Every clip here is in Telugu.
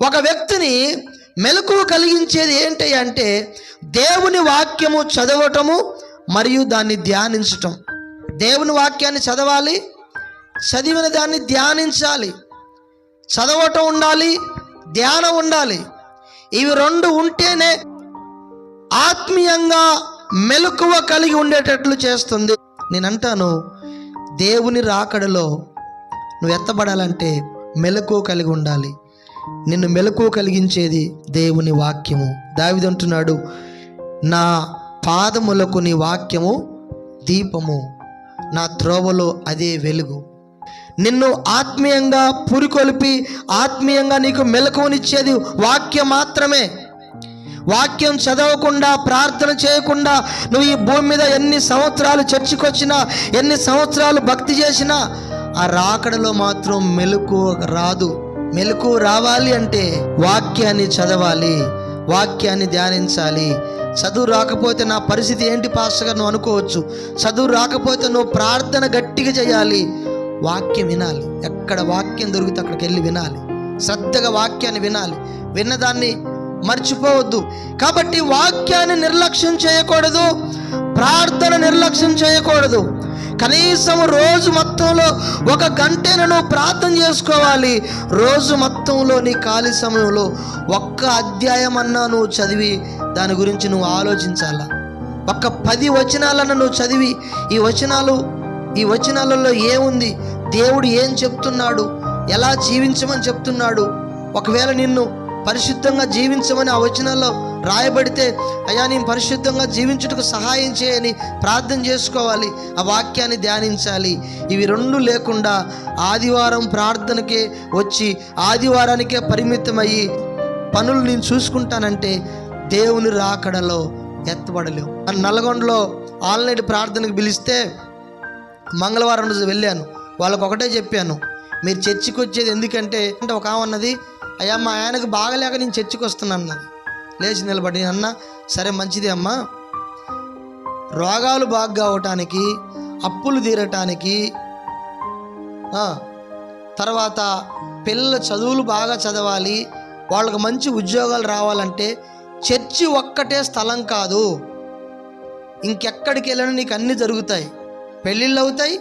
ఒక వ్యక్తిని మెలకువ కలిగించేది ఏంటి అంటే దేవుని వాక్యము చదవటము మరియు దాన్ని ధ్యానించటం. దేవుని వాక్యాన్ని చదవాలి, చదివిన దాన్ని ధ్యానించాలి. చదవటం ఉండాలి, ధ్యానం ఉండాలి. ఇవి రెండు ఉంటేనే ఆత్మీయంగా మెలకువ కలిగి ఉండేటట్లు చేస్తుంది. నేనంటాను, దేవుని రాకడలో నువ్వు ఎత్తబడాలంటే మెలకువ కలిగి ఉండాలి. నిన్ను మెలకువ కలిగించేది దేవుని వాక్యము. దావీదు అంటున్నాడు, నా పాదములకు నీ వాక్యము దీపము, నా త్రోవలో అదే వెలుగు. నిన్ను ఆత్మీయంగా పురికొల్పి ఆత్మీయంగా నీకు మెలకువనిచ్చేది వాక్యం మాత్రమే. వాక్యం చదవకుండా, ప్రార్థన చేయకుండా నువ్వు ఈ భూమి మీద ఎన్ని సంవత్సరాలు చర్చికొచ్చినా, ఎన్ని సంవత్సరాలు భక్తి చేసినా ఆ రాకడలో మాత్రం మెలకువ రాదు. మెలకువ రావాలి అంటే వాక్యాన్ని చదవాలి, వాక్యాన్ని ధ్యానించాలి. చదువు రాకపోతే నా పరిస్థితి ఏంటి పాస్టర్ గారు నువ్వు అనుకోవచ్చు. చదువు రాకపోతే నువ్వు ప్రార్థన గట్టిగా చేయాలి, వాక్యం వినాలి. ఎక్కడ వాక్యం దొరికితే అక్కడికి వెళ్ళి వినాలి, శ్రద్ధగా వాక్యాన్ని వినాలి, విన్నదాన్ని మర్చిపోవద్దు. కాబట్టి వాక్యాన్ని నిర్లక్ష్యం చేయకూడదు, ప్రార్థన నిర్లక్ష్యం చేయకూడదు. కనీసం రోజు మొత్తంలో 1 గంటను నువ్వు ప్రార్థన చేసుకోవాలి. రోజు మొత్తంలో నీ ఖాళీ సమయంలో 1 అధ్యాయం అన్నా నువ్వు చదివి దాని గురించి నువ్వు ఆలోచించాలా. 10 వచనాలను నువ్వు చదివి ఈ వచనాలలో ఏముంది, దేవుడు ఏం చెప్తున్నాడు, ఎలా జీవించమని చెప్తున్నాడు. ఒకవేళ నిన్ను పరిశుద్ధంగా జీవించమని ఆ వచనాల్లో రాయబడితే, అయ్యా నేను పరిశుద్ధంగా జీవించుటకు సహాయం చేయని ప్రార్థన చేసుకోవాలి, ఆ వాక్యాన్ని ధ్యానించాలి. ఇవి రెండు లేకుండా ఆదివారం ప్రార్థనకే వచ్చి ఆదివారానికే పరిమితమయ్యి పనులు నేను చూసుకుంటానంటే దేవుని రాకడలో ఎత్తబడలేవు. నల్గొండలో ఆన్లైన్ ప్రార్థనకు పిలిస్తే మంగళవారం రోజు వెళ్ళాను. వాళ్ళకు ఒకటే చెప్పాను, మీరు చర్చికి వచ్చేది ఎందుకంటే ఒక ఆమె అన్నది, అయ్యా మా ఆయనకు బాగలేక నేను చర్చికి వస్తున్నాను అన్నది. లేచి నిలబడి, అన్న సరే మంచిది అమ్మా, రోగాలు బాగా అవటానికి, అప్పులు తీరటానికి, తర్వాత పిల్లల చదువులు బాగా చదవాలి, వాళ్ళకు మంచి ఉద్యోగాలు రావాలంటే చర్చి ఒక్కటే స్థలం కాదు. ఇంకెక్కడికి వెళ్ళినా నీకు అన్నీ జరుగుతాయి. పెళ్ళిళ్ళు అవుతాయి,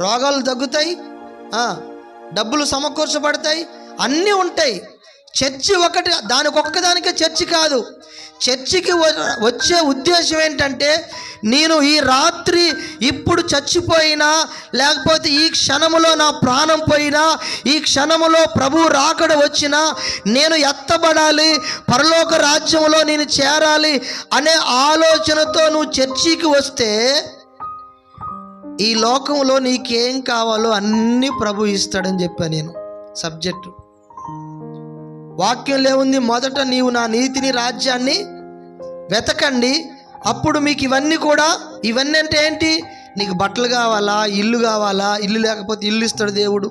రోగాలు తగ్గుతాయి, డబ్బులు సమకూర్చబడతాయి, అన్నీ ఉంటాయి. చర్చి ఒకటి, ఒక్కదానికే చర్చి కాదు. చర్చికి వచ్చే ఉద్దేశం ఏంటంటే, నేను ఈ రాత్రి ఇప్పుడు చచ్చిపోయినా, లేకపోతే ఈ క్షణములో నా ప్రాణం పోయినా, ఈ క్షణములో ప్రభు రాకడ వచ్చినా నేను ఎత్తబడాలి, పరలోక రాజ్యంలో నేను చేరాలి అనే ఆలోచనతో నువ్వు చర్చికి వస్తే ఈ లోకంలో నీకేం కావాలో అన్నీ ప్రభు ఇస్తాడని చెప్పాను నేను. సబ్జెక్టు వాక్యంలో ఏముంది, మొదట నీవు నా నీతిని రాజ్యాన్ని వెతకండి, అప్పుడు మీకు ఇవన్నీ అంటే ఏంటి, నీకు బట్టలు కావాలా, ఇల్లు కావాలా, ఇల్లు లేకపోతే ఇల్లు ఇస్తాడు దేవుడు,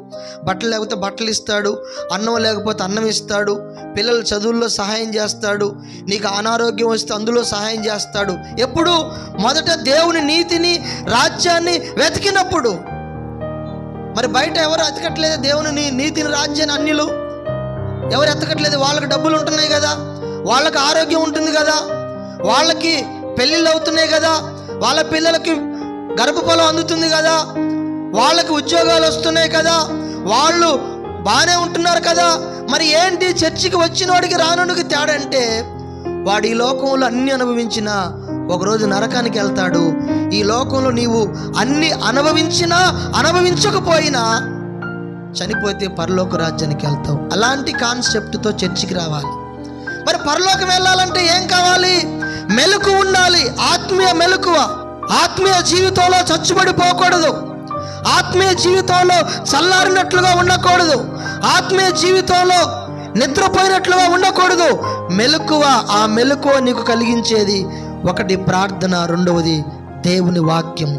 బట్టలు లేకపోతే బట్టలు ఇస్తాడు, అన్నం లేకపోతే అన్నం ఇస్తాడు, పిల్లల చదువుల్లో సహాయం చేస్తాడు, నీకు అనారోగ్యం వస్తే అందులో సహాయం చేస్తాడు. ఎప్పుడు మొదట దేవుని నీతిని రాజ్యాన్ని వెతికినప్పుడు. మరి బయట ఎవరు ఎతకట్లేదు దేవుని నీతిని రాజ్యాన్ని, అన్యులు ఎవరు ఎత్తకట్లేదు. వాళ్ళకి డబ్బులు ఉంటున్నాయి కదా, వాళ్ళకి ఆరోగ్యం ఉంటుంది కదా, వాళ్ళకి పెళ్ళిళ్ళు అవుతున్నాయి కదా, వాళ్ళ పిల్లలకి గర్భఫలం అందుతుంది కదా, వాళ్ళకి ఉద్యోగాలు వస్తున్నాయి కదా, వాళ్ళు బాగానే ఉంటున్నారు కదా. మరి ఏంటి చర్చికి వచ్చిన వాడికి రానుడికి తేడా అంటే, వాడు ఈ లోకంలో అన్ని అనుభవించినా ఒకరోజు నరకానికి వెళ్తాడు. ఈ లోకంలో నీవు అన్ని అనుభవించకపోయినా చనిపోతే పరలోక రాజ్యానికి వెళ్తావు. అలాంటి కాన్సెప్ట్తో చర్చికి రావాలి. మరి పరలోకం వెళ్ళాలంటే ఏం కావాలి? మెలకువ ఉండాలి, ఆత్మీయ మెలకువ. ఆత్మీయ జీవితంలో చచ్చుబడిపోకూడదు, ఆత్మీయ జీవితంలో చల్లారినట్లుగా ఉండకూడదు, ఆత్మీయ జీవితంలో నిద్రపోయినట్లుగా ఉండకూడదు. మెలకువ, ఆ మెలకువ నీకు కలిగించేది ఒకటి ప్రార్థన, రెండవది దేవుని వాక్యము.